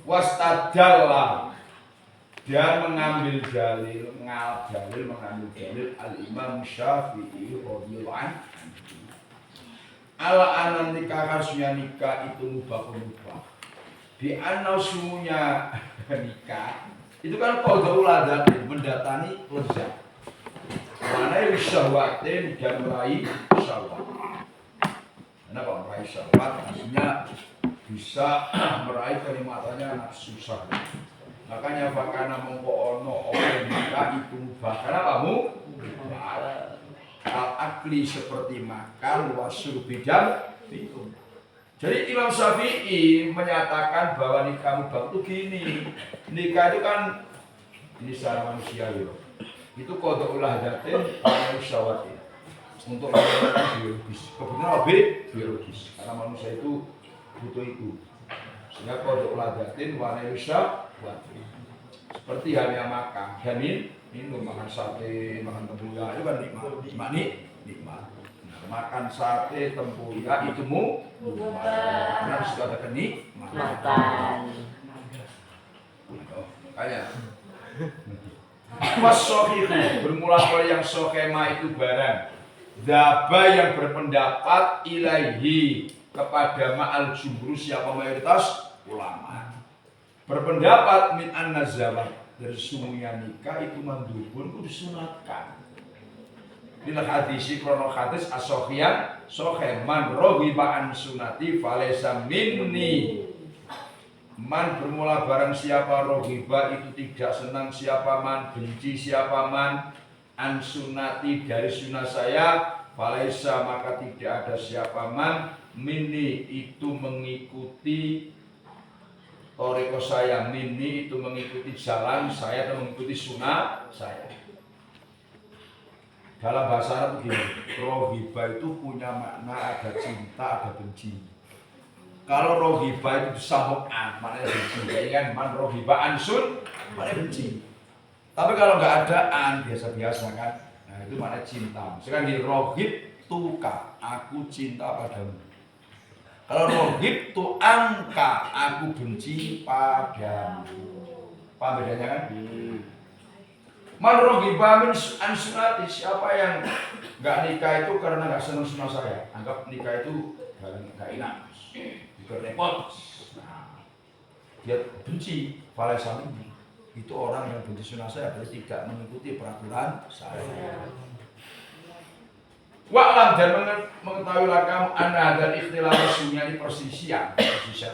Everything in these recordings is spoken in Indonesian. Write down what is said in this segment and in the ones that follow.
Wastadalla dan mengambil dalil al-Imam Syafi'i radhiyallahu anhu ala anan nikah harusnya nikah itu mubah di anau sumunya nikah itu kan qadul ladzat mendatangi lezat mana syahwatin dan meraih syahwat. Kenapa meraih syahwat? Artinya bisa meraih kenikmatannya nafsu syahwat. Makanya fakana mongko ono nikah itu mubah. Kenapa mubah? Al-akli seperti makan wasyurb bidam minum. Jadi Imam Syafi'i menyatakan bahwa nikah mubah itu gini. Nikah itu kan ini secara manusia ya. Itu qadul ladzzatin wa syahwatin. Untuk melakukan biologis. Kebetulan biologis. Karena manusia itu butuh itu. Sehingga qadul ladzzatin wa syahwatin. Seperti halnya makan, minum, makan sate, makan tempuya, itu kan nikmat. Nah, makan sate, tempuya itu karena disitu ada kenikmatan. Kayak Wasohihu bermula dari yang sohema itu barang Daba yang berpendapat ilaihi kepada ma'al jumhur siapa mayoritas ulama berpendapat min an-nazawat dari sumunya nikah itu mandubun itu disunatkan. Bila hadisi krono hadis as-sohiyan soheman rohiba an sunati falesa minni. Man bermula barang siapa rohiba itu tidak senang siapa man, benci siapa man an sunati dari sunnah saya falesa maka tidak ada siapa man minni itu mengikuti toriko saya, minni itu mengikuti jalan saya atau mengikuti sunnah saya. Dalam bahasa Arab begini, rohiba itu punya makna ada cinta, ada benci. Kalau rohiba itu disambung an, maknanya benci. Ya kan, man rohiba ansun, maknanya benci. Tapi kalau nggak ada an, biasa-biasa kan, nah itu maknanya cinta. Misalkan di rohib tuka, aku cinta padamu. Kalau rohib tu angka, aku benci padamu. Apa bedanya kan? Man rohiba min ansunati, siapa yang nggak nikah itu karena nggak senang sunnah saya, anggap nikah itu nggak enak. Repot. Nah, dia benci falesam ini. Itu orang yang benci sunnah saya berarti tidak mengikuti peraturan saya. Wa'lam dan mengetahuilah kamu anna dan ikhtilaf sunnah ini persisian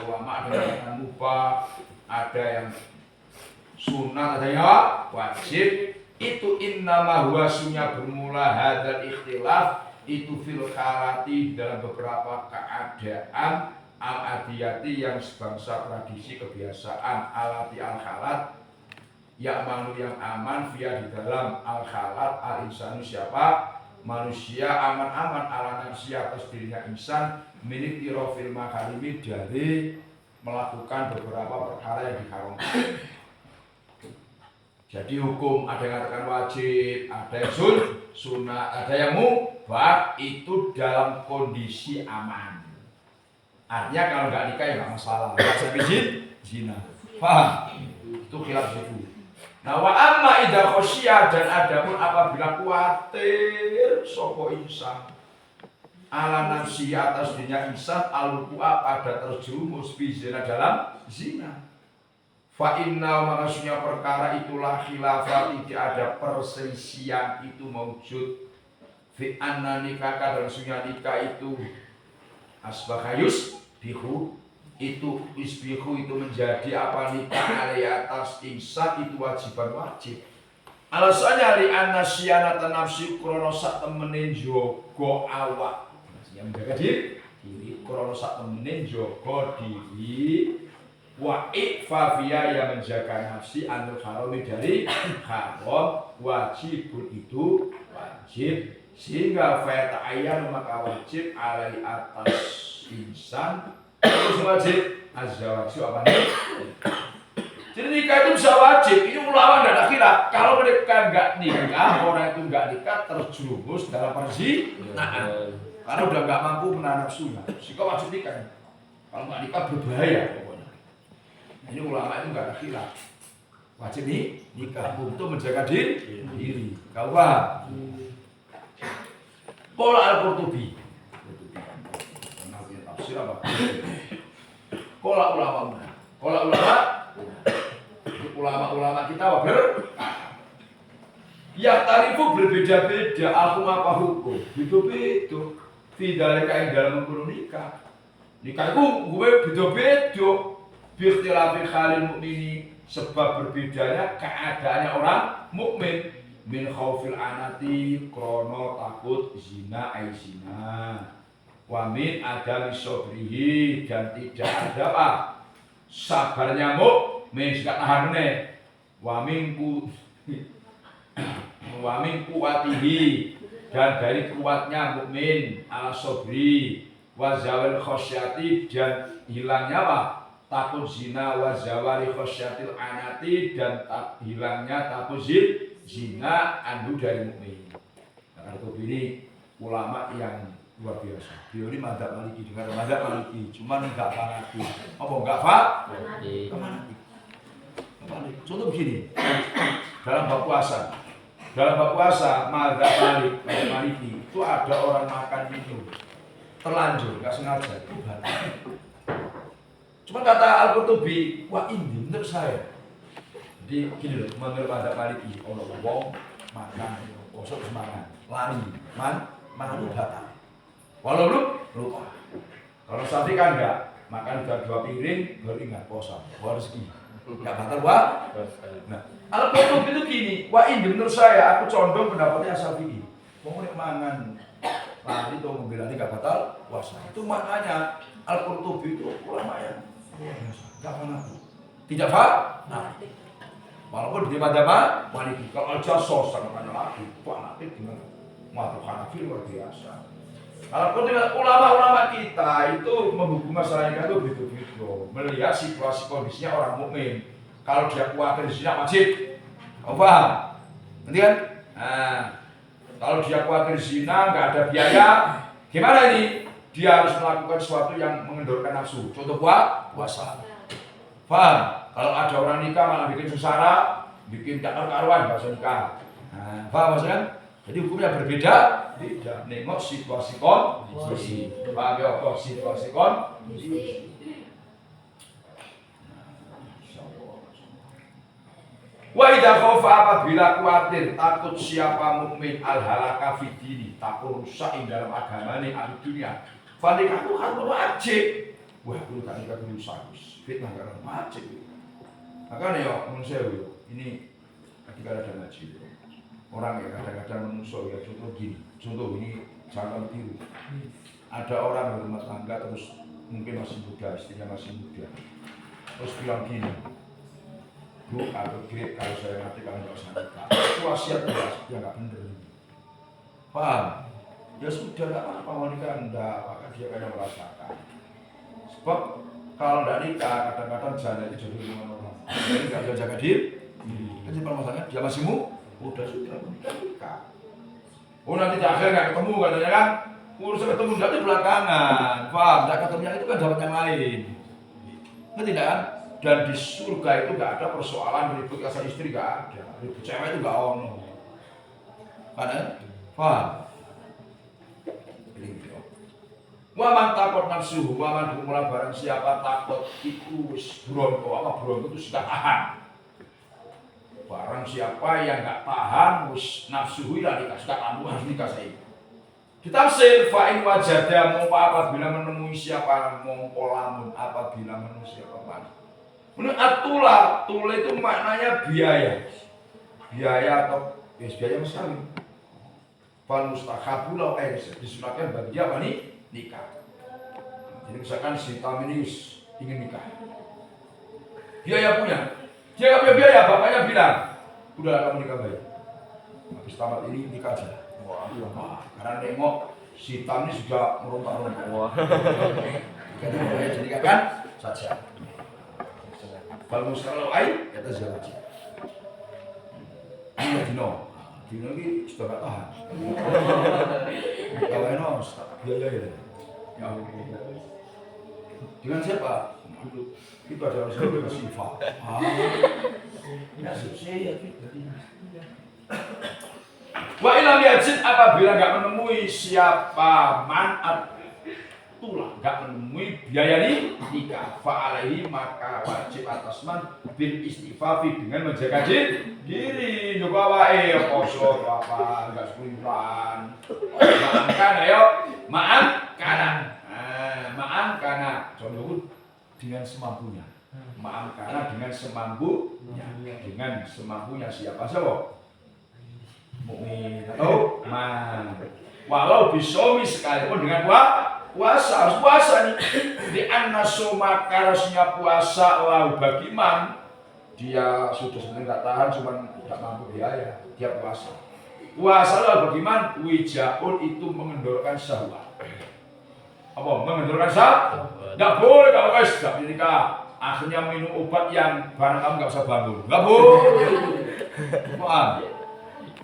ulama ada yang mubah, ada yang sunnah, ada yang wajib. Itu innama huwa sunnah bermula hadzal ikhtilaf itu fil khalati dalam beberapa keadaan al-adiyati yang sebangsa tradisi kebiasaan alati al-khalat yang manu yang aman via di dalam al-khalat al-insanu siapa manusia aman-aman ala nafsi atas dirinya insan milik irofil makarimi dari melakukan beberapa perkara yang diharamkan. Jadi hukum ada yang mengatakan wajib, ada yang sunnah, ada yang mubah itu dalam kondisi aman. Artinya kalau nggak nikah ya nggak masalah. Nggak zina. Paham? Itu khilaf situ. Nah wa amma idza khosya dan adapun apabila khawatir sapa insan ala nafsi atas dirinya insan al-wuqa pada terjerumus fi zina dalam zina. Fa inna maksudnya perkara itulah khilafah tidak ada perselisihan itu maujud fi anna nikah dan sunnah nikah itu asbahayus bihu itu isbihu itu menjadi apa nikah alai atas insan itu wajiban wajib. Alasannya li anna syianata nafsi krono sak temenin jogo awak. Yang menjaga diri krono sak temenin jogo diri wa ikfafia yang menjaga nafsi anil harami dari haram wajibun itu wajib sehingga fayata ayyan maka wajib alai atas insan terus wajib azwaju apa nih? Jadi nikah itu bisa wajib. Ini ulama tidak ada khilaf. Kalau mereka nggak nikah, orang itu nggak nikah terjerumus dalam perzinahan. Karena udah nggak mampu menahan nafsunya. Sehingga wajib nikah. Kalau nggak nikah berbahaya pokoknya. Ini ulama itu nggak ada khilaf. Wajib nikah untuk menjaga diri. Kau paham? Pola Al-Qurtubi. Tafsir apa? Pola ulama kita yang tarifu berbeda-beda. Aku apa hukum? Beda-beda. Tidak ada dalam nikah. Nikah itu gue beda-beda. Bikhtilafil khalil mu'mini, sebab berbedanya keadaannya orang mukmin. Min khaufil anati, krono takut zina ay zina. Wa min adami sobrihi, dan tidak ada apa sabarnya mukmin gak tahan meneh. Wa min kuwatihi, dan dari kuatnya mukmin ala sobri. Wa zawal khosyati, dan hilangnya apa takut zina. Wa zawali khosyatil anati, dan hilangnya takut zina anhu dari mukmin. Nah, ini ulama yang luar biasa. Beliau ini madzhab Maliki, dengar madzhab Maliki, cuman enggak fanatik. Apa enggak fanatik? Contoh begini, dalam bab puasa. Dalam bab puasa madzhab Maliki itu ada orang makan minum terlanjur, enggak sengaja, itu batal. Cuma kata Al-Qurtubi, wah ini menurut saya. Jadi gini loh, menurut madzhab Maliki, wong makan, kosok semangat, lari, makan itu batal. Walau lupa. Kalau Syafi'i kan enggak, makan udah 2 piring baru ingat puasa, rezeki. Enggak batal, Pak. Nah, Al-Qurtubi itu gini, wah ini menurut saya aku condong pendapatnya Syafi'i. Wong nek mangan lari atau mobil lari enggak batal puasa. Itu maknanya Al-Qurtubi itu ulama yang enggak fanatik. Tidak fanatik. Walaupun di madzhab Maliki, kalau aja sosok makan lagi, fanatik dengan madzhab Hanafi luar biasa. Kalau ulama-ulama kita itu menghukum masalah itu begitu-begitu, melihat situasi kondisinya orang mukmin. Kalau dia khawatir zina wajib, kau paham? Nanti kan? Nah, kalau dia khawatir zina nggak ada biaya, gimana ini? Dia harus melakukan sesuatu yang mengendorkan nafsu. Contoh puasa. Paham? Kalau ada orang nikah malah bikin sengsara, bikin tak karuan bahasa nikah. Nah, paham maksudnya? Jadi hukumnya berbeda. Tidak nengok situasi kondisi. Paham ya apa situasi kondisi? Wa idza khaufa, apabila khawatir takut siapa mukmin al halaka fi dini, takut rusak dalam agamane ahli dunia. Fadikah itu kan wajib. Wah, kudu kan kita rusak. Fitnah kan wajib. Makanya ya manusia ini ketika ada ngaji. Orang ya kadang-kadang manusia ya contoh gini. Contoh ini jangan tiru. Ada orang berumah tangga terus mungkin masih muda, istrinya masih muda. Terus bilang gini, Bu atau Greg, kalau saya mati kalau nggak usah nikah. Itu wasiat dia nggak bener. Paham? Ya sudah nggak apa-apa mau nikah enggak, maka dia kayak merasakan. Sebab kalau nggak nikah kadang-kadang janda itu jadi dengan orang. Jadi nggak bisa jaga diri. Jadi permasalahannya dia masih muda sudah nikah. Oh nanti di akhir nggak ketemu katanya kan, urusan ketemu dia itu belakangan, paham? Nggak ketemunya itu kan dapat yang lain, ngerti kan? Dan di surga itu nggak ada persoalan ribut asal istri, nggak ada, ribut cewek itu nggak ono, karena paham? Wa man takut nafsuhu, wa man humula barang siapa takut itu bronto, apa bronto itu sudah tahan. Barang siapa yang nggak tahan, nafsuhu ya dikasih tahan, harus dikasih. Ditafsir fa'in wajada mongko apabila menemui siapa mongko lamun apabila menemui siapa mana. Menurut atulah, tula itu maknanya biaya. Biaya atau biaya sekali. Fal mustahabu lau disunatkan bagi dia apa nih? Nikah. Jadi misalkan si Taminius ingin nikah. Biaya punya. Dia nggak punya biaya, bapaknya bilang, udah kamu nikah baik. Habis tamat ini nikah aja. Wah, karena nengok si Tam ini sudah merontak-rontak. Wah. Jadi kan saja. Kalau mustalau ai, kata jalan. Ini Dino ini sudah nggak tahan. Kalau Enos biaya ya. Ya. Dengan siapa? Itu adalah saudara Siva. Ya saya Wa ilam yajid apabila nggak menemui siapa manat tulang, nggak menemui biaya nikah, fa'alaihi maka wajib atas man bil istifafi dengan menjaga diri. Juga wae poso apa nggak sepuluhan. Maaf karena contoh dengan semampunya. Maaf karena dengan semampunya siapa siapa? Mukmin atau man. Walau bisomi sekalipun dengan puasa, harus puasa nih. Di anasuma karasnya puasa lau bagi man. Dia sudah sebenarnya nggak tahan, cuma tidak mampu biaya. Dia puasa. Puasa lau bagi man. Wijaun itu mengendorkan syahwat. Apa? Mengendorkan syahwat? Nggak boleh kalau guys, nggak nikah. Akhirnya minum obat yang barang kamu nggak bisa bangun. Nggak boleh. Paham?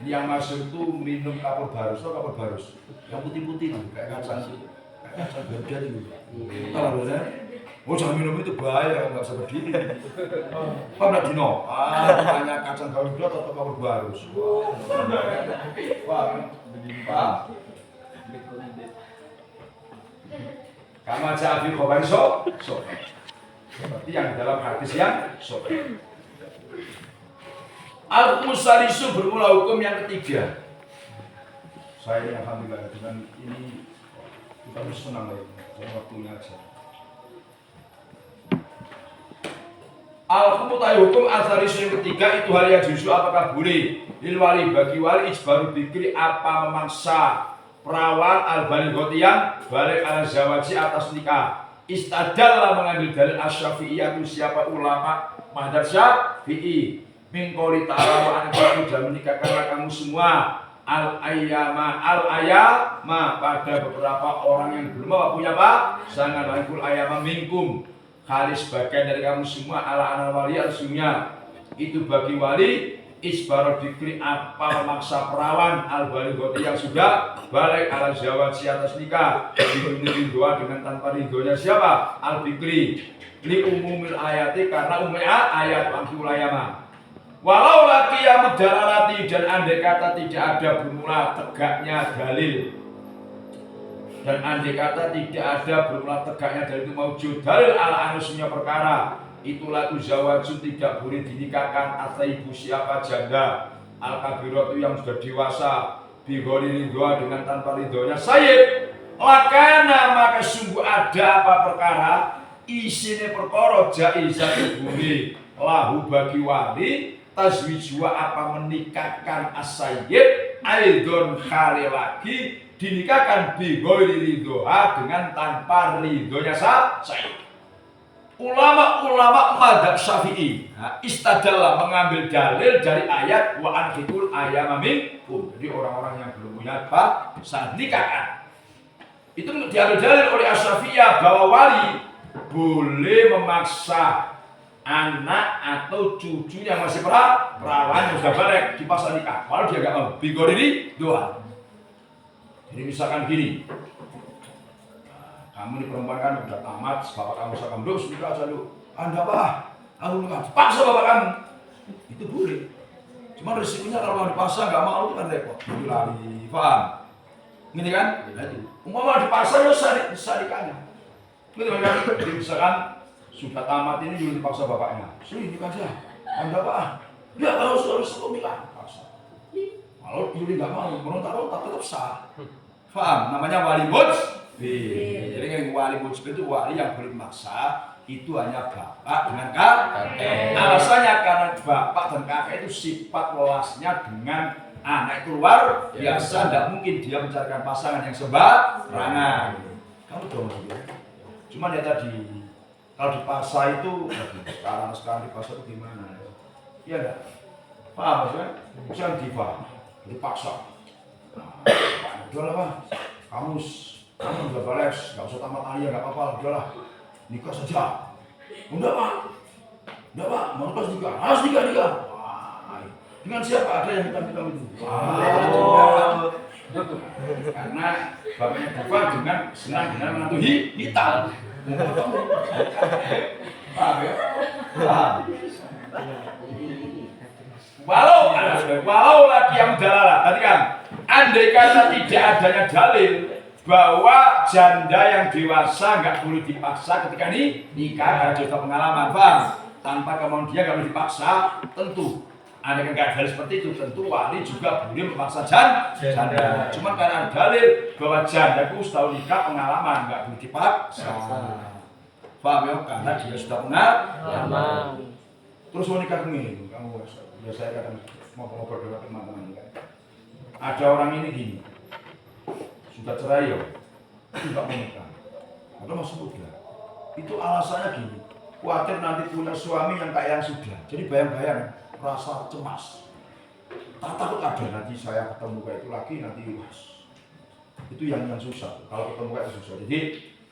Yang masuk itu minum kapur barus, yang putih-putih itu kayak kacang berjan itu. Tahu kan? Oh jangan minum itu bahaya, nggak bisa berdiri. Apa nggak dino? Hanya kacang gaul atau kapur barus. Wah, Kama jadi khobar so. Seperti yang dalam hadis yang so. Al-Musalisu bermula hukum yang ketiga. Saya ini alhamdulillah dengan ini kita harus senang ya, waktunya aja. Al-Mutai hukum al-Sarisu yang ketiga itu hal yang justru apakah boleh lil wali bagi wali ijbaru bikri apa memaksa perawan al-balighati yang balik al-zawaji atas nikah. Istadallah mengambil dalil asy-Syafi'iyah itu siapa ulama madzhab Syafi'i. Mingkoli ta'ala wa anqatu dan menikahkanlah kamu semua al-ayama pada beberapa orang yang belum punya pasangan wal ayama minkum khalis bagian dari kamu semua ala anal wali arsunya itu bagi wali isbarat dikri apa memaksa perawan al-balighati yang sudah balik ala zawaj atas nikah biduni doa dengan tanpa ridhonya siapa al-bikri li umumil ayati karena umumnya ayat wangkul ayama. Walau laki yang mudalalati dan andai kata tidak ada bermula tegaknya dalil dan andai kata tidak ada bermula tegaknya dalil itu maujud dalil ala anusnya perkara itulah uzawajun tidak boleh dinikahkan atau ibu siapa janda al-kabiratu yang sudah dewasa bigori ridhoa dengan tanpa ridhonya sayyid lakana maka sungguh ada apa perkara isine perkara jaizat boleh lahu bagi wali tazwijwa apa menikahkan as-sayyid aidon kali lagi dinikahkan bighairi ridhoha dengan tanpa ridhonya sayyid. Ulama-ulama madzhab Syafi'i istadallah mengambil dalil dari ayat wa anqikul ayama minkum. Jadi orang-orang yang belum punya saat nikahkan. Itu diambil dalil oleh Asy-Syafi'iyah bahwa wali boleh memaksa anak atau cucu yang masih perawan yang sudah balik dipaksa nikah kalau dia gak mau bigori doa. Jadi misalkan gini, kamu di perempuan kan udah tamat, bapak kamu sakam dulu, nikah aja lu. Anda apa? Kamu nikah, paksa bapak kamu. Itu boleh. Cuma risikonya kalau mau dipaksa gak mau itu kan repot. Jadi lari, paham? Gini kan? Umpama dipaksa ya bisa nikahnya. Gitu kan? Jadi misalkan sudah tamat ini dulu dipaksa bapaknya. Sini nikah aja. Anda apa? Ya kalau harus nikah paksa. Kalau Yuli nggak mau, meronta-ronta tetap sah. Paham? Namanya wali mujbi. Jadi yang wali mujbi itu wali yang boleh memaksa itu hanya bapak dengan kakek. Alasannya karena bapak dan kakek itu sifat welasnya dengan anak keluar biasa, tidak mungkin dia mencarikan pasangan yang sembarangan. Kamu tahu maksudnya? Cuma dia tadi kalau dipaksa itu, sekarang dipaksa itu gimana? Iya enggak? Paham maksudnya? Misalnya dipaksa. Udahlah Pak, kamu udah bales, nggak usah tamat alia, nggak apa-apa, udahlah nikah saja. Udah Pak, mau nikah, harus nikah. Wah, dengan siapa ada yang hitam-hitam itu? Karena bapaknya Diva dengan senang dengan menantu hitam. Paham ya? Paham. Walau lagi yang dalalah, tadi kan, andai kata tidak adanya dalil bahwa janda yang dewasa nggak boleh dipaksa ketika nikah karena sudah pengalaman, paham? Tanpa kemauan dia nggak boleh dipaksa, tentu. Andai kan nggak dalil seperti itu, tentu wali juga boleh memaksa janda. Cuma karena dalil bahwa jandaku setahu nikah pengalaman nggak boleh dipaksa. Paham ya? Karena dia sudah pengalaman. Terus mau nikah ini, kamu ya saya kadang mau berdoa teman-teman kan. Ada orang ini gini, sudah cerai ya, tidak mau nikah. Atau masuk udah. Itu alasannya gini, khawatir nanti punya suami yang kayak yang sudah. Jadi bayang-bayang, rasa cemas. Tak takut ada nanti saya ketemu kayak itu lagi nanti was. Itu yang susah. Kalau ketemu kayak itu susah. Jadi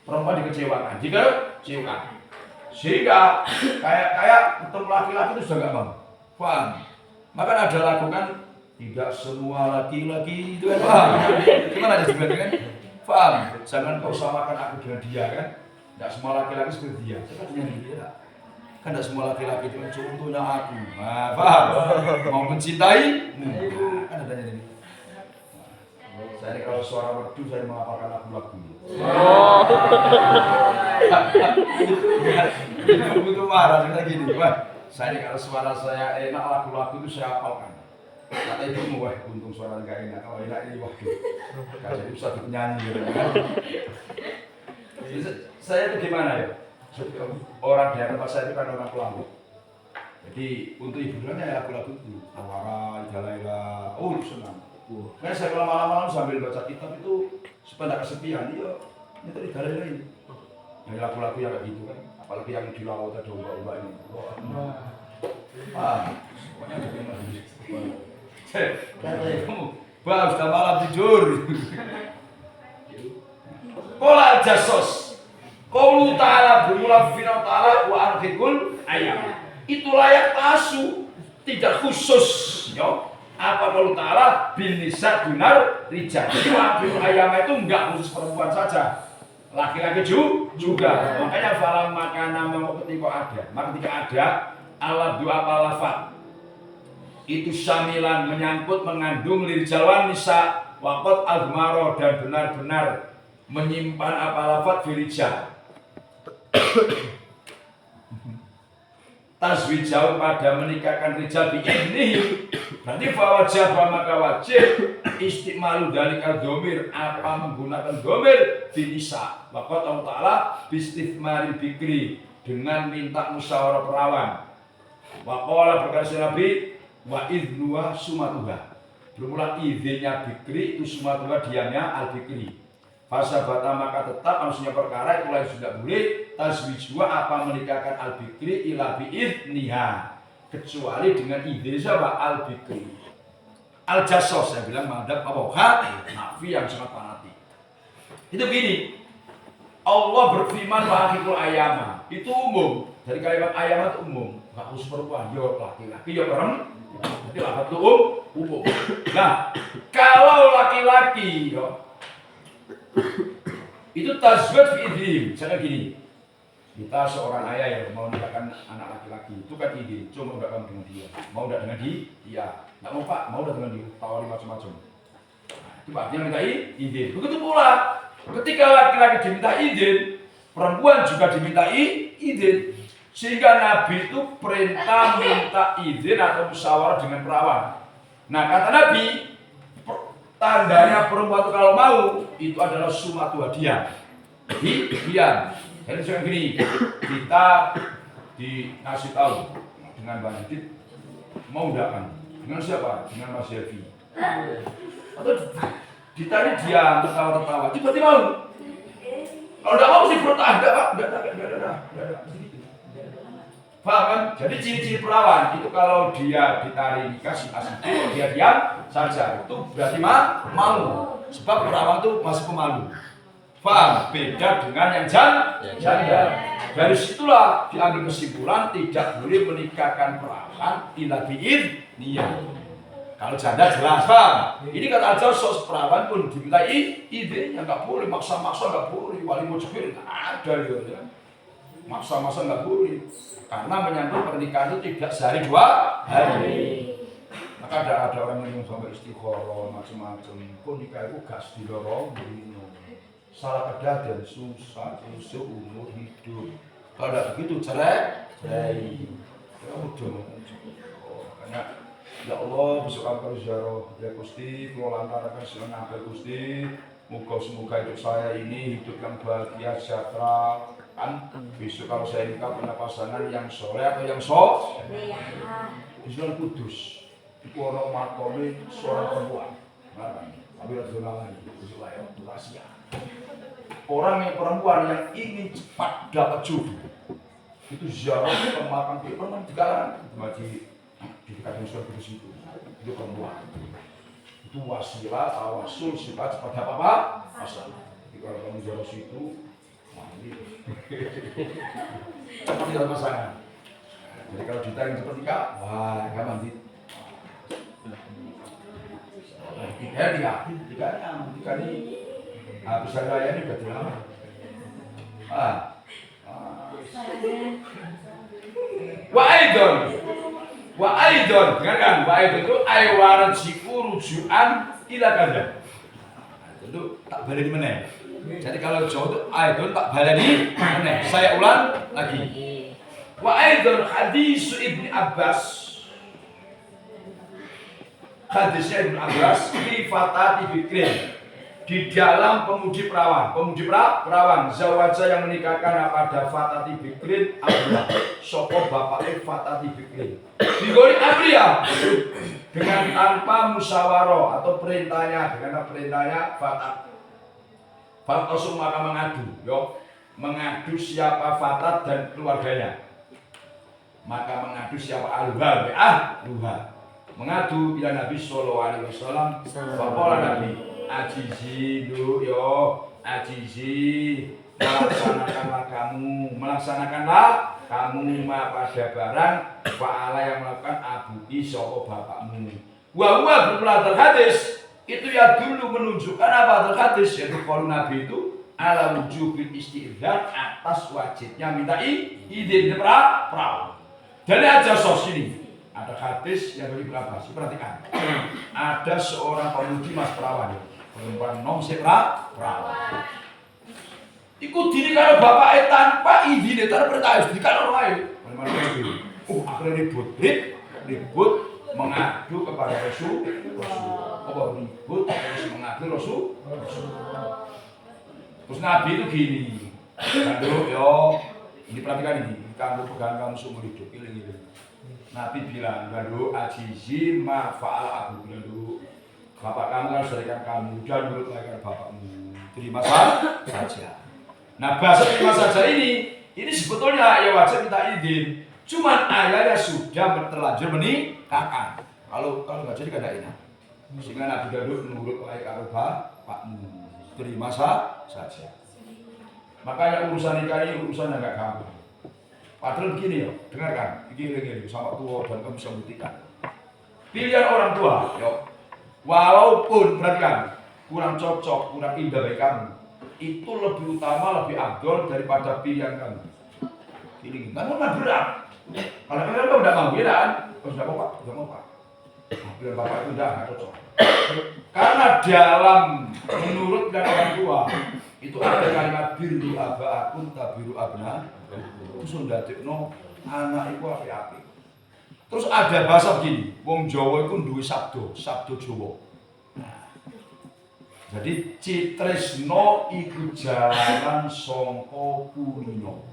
perempuan dikecewakan, dikecewakan. Sehingga kayak ketemu laki-laki itu sudah nggak mau. Paham? Maka ada lagu kan, tidak semua laki-laki itu kan, paham? Gimana aja juga kan? Paham? Jangan kau samakan aku dengan dia kan? Tidak semua laki-laki seperti dia. Saya dengan dia. Kan tidak semua laki-laki itu contohnya aku. Nah, paham? Mau mencintai? Kan adanya ini. Saya kalau suara merdu saya menghafalkan lagu-lagu. Itu marah kita gini, wah. Saya kalau suara saya enak, lagu-lagu itu saya hafalkan. Kata ibumu, wah untung suara enggak enak. Kalau enak ini waduh, jadi bisa penyanyi gitu kan. Saya itu gimana ya? Orang di tempat saya itu kan orang Pelampung. Jadi untuk hiburannya lagu-lagu itu, Awara, Idalaila, oh itu senang. Karena saya kalau malam-malam sambil baca kitab itu supaya tidak kesepian, iya, itu Idalaila ini. Yang lagu-lagu yang kayak gitu kan. Apalagi yang di laut ada ombak-ombak ini. Wah, pokoknya bagaimana ini? Kamu, bah sudah malam tidur. Kola jasos, qaulu ta'ala bermula firman ta'ala wa arfikul ayam. Itu layak tasu, tidak khusus. Yo, apa qaulu ta'ala bin nisa dunar rijal. Arfikul ayam itu enggak khusus perempuan saja. Laki-laki juga. Makanya falam makana mau ketika ada. Maka ketika ada alat dua lafaz itu syamilan menyangkut mengandung lirjalwan nisa waqat azmaro dan benar-benar menyimpan apa lafaz firijal. Taswijau pada menikahkan rijal bi'idnihi. Berarti fawajah maka wajib istimalu dari al-domir apa menggunakan domir binisa. Waqat Allah Ta'ala bistifmaril bikri dengan minta musyawarah perawan. Waqala berkata Nabi wa idnuha sumatuha. Bermula izinnya bikri itu sumatuha diamnya al-bikri. Fasabata maka tetap maksudnya perkara itu lain sudah boleh taswijua apa menikahkan al-bikri ila bi'idniha kecuali dengan izin siapa al-bikri al-jasos saya bilang madhab apa nafi yang sangat fanatik. Itu begini, Allah berfirman wahikul ayama itu umum, dari kalimat ayama itu umum, nggak khusus perempuan, yo laki-laki yo perempuan, jadi lafaz itu umum. Nah kalau laki-laki yo itu tasbih fi'idhim. Misalnya gini, kita seorang ayah yang mau nikahkan anak laki-laki itu kan ide, cuma udah dengan dia, mau udah dengan dia, nggak mau pak, mau udah dengan dia, tawari macam-macam. Nah, itu artinya minta izin. Begitu pula ketika laki-laki diminta izin, perempuan juga diminta izin. Sehingga Nabi itu perintah minta izin atau musyawarah dengan perawan. Nah kata Nabi, tandanya perempuan itu kalau mau itu adalah sumatu hadiah. Diam. Jadi sekarang gini, kita dikasih tahu dengan Bang Adit mau undangan dengan siapa? Dengan Mas Yafi. Atau ditanya diam tertawa-tertawa, tiba-tiba mau. Kalau tidak mau mesti bertahan, enggak. Paham kan? Jadi ciri-ciri perawan itu kalau dia ditarik dikasih asik, dia diam saja itu berarti mau. Sebab perawan itu masih pemalu. Paham? Beda dengan yang janda. Dari situlah diambil kesimpulan tidak boleh menikahkan perawan ila bi'idniyah. Kalau janda jelas, Bang. Ini kata aja sos perawan pun dimintai idenya, nggak boleh maksa-maksa, nggak boleh wali mujibir, nggak ada ya. Maksa-maksa nggak boleh, karena menyambut pernikahan itu tidak sehari 2 hari. Maka ada orang yang sampai istikharah macam-macam, pun nikah itu gas didorong, salah kejadian susah, seumur hidup. Kalau tidak begitu cerai. Kamu dong. Makanya ya Allah, besok aku ziarah ya Gusti, kalau lantaran senang apa Gusti, semoga hidup saya ini hidup yang bahagia, sejahtera. Kan besok kalau saya nikah punya pasangan yang soleh atau yang Islam kudus, itu orang makomi seorang perempuan. Tapi rasional lagi, besok lah ya, rahasia. Orang yang perempuan yang ingin cepat dapat jodoh itu ziarah ke makam perempuan di kalangan di dekat Islam kudus itu perempuan. Itu wasilah, tawasul, sifat cepat dapat apa? Masalah. Jadi kalau kamu ziarah situ, cepat dapat pasangan. Jadi kalau ditanya cepat nikah, wah gampang sih. Tiga ini habis raya ini udah lama. Wa aidon, dengarkan, wa aidon itu aywaran siku rujukan ila kada. Itu tak baleni meneh. Jadi kalau Jawa itu aidon tak baleni meneh. Saya ulang lagi. Wa aidon hadis Ibnu Abbas. Hadisnya Ibnu Abbas fi fatati bikrin. Di dalam pemuji perawan, zawaja yang menikahkan pada fatati bikrin Abdullah, soko bapaknya fatati bikrin. Digori Abdullah dengan tanpa musyawarah atau perintahnya, dengan perintahnya fatat. Fatat maka mengadu siapa fatat dan keluarganya. Maka mengadu siapa aluha, mengadu bila Nabi Sallallahu Alaihi Wasallam. Faqala Nabi, ajizi melaksanakanlah kamu pada barang fa'ala yang melakukan abuki soko bapakmu. Wa bermulatar hadis itu ya dulu menunjukkan apa hadis, yaitu kalau Nabi itu ala wujubil isti'dzan, atas wajibnya minta izin perawan. Dari aja sos ini ada hadis yang dari Abbas, perhatikan. Ada seorang pemuji mas perawan, perempuan nom perawan. Ikut diri kalau bapaknya tanpa izin, tanpa perintah istri kalau orang lain. Akhirnya ribut mengadu kepada Rasul. Ribut terus mengadu Rasul. Terus Nabi itu gini, ini perhatikan ini, kamu pegang kamu seumur hidup, ini. Nabi bilang, "Gadu ajizi ma fa'al abu." Bilang dulu, bapak kamu kan serikan kamu, dan menurut mereka bapakmu. Terima saja. Nah, bahasa terima saja ini sebetulnya ya wajib minta izin. Cuman ayahnya sudah terlanjur menikahkan. Kalau nggak jadi kada enak. Sehingga Nabi Gadu menurut mereka bapakmu. Terima saja. Makanya urusan nikah ini urusan yang nggak gampang. Padahal begini ya, dengarkan, begini sama tua dan kamu bisa buktikan. Pilihan orang tua, walaupun perhatikan kurang cocok, kurang indah bagi kamu, itu lebih utama, lebih abdul daripada pilihan kamu. Ini kan berat. Kalau kalian udah mau bilang, udah mau pak. Pilihan bapak itu udah nggak cocok. Karena dalam menurut dan orang tua itu ada kalimat biru aba'akun tabiru abna. Terus ndadekno anak iku apik-apik. Terus ada bahasa begini, wong Jawa iku duwe sabda Jawa. Jadi citresno iku jalaran saka kulino.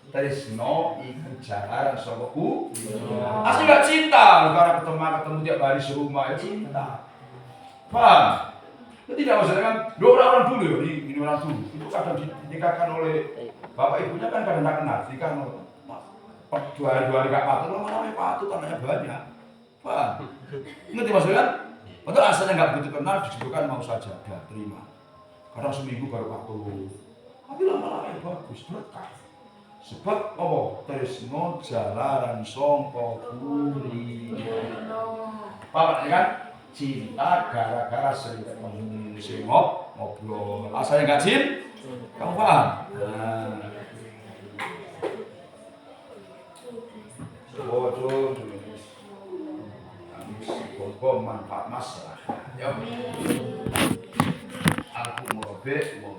Tresno iku jalaran saka kulino. Asli gak cinta, karena ketemu tiap hari serumah ya cinta. Paham? Itu tidak masalah kan, orang dulu ya, ini orang dulu. Itu kadang dinikahkan oleh bapak ibunya kan kadang tak kenal, nikah 2 hari gak patut, lama-lama patut, anaknya banyak. Paham? Ngerti maksudnya kan? Padahal asalnya gak begitu kenal, disebutkan mau saja, gak terima. Kadang seminggu baru patut. Tapi lama-lama bagus, berkah. Sebab tresno jalaran sangka kulino. Bapak kan cinta gara-gara sering ketemu, sering ngobrol. Asalnya nggak kamu paham? Nah. Bodoh, kami manfaat masalah. Ya, aku mau be, mau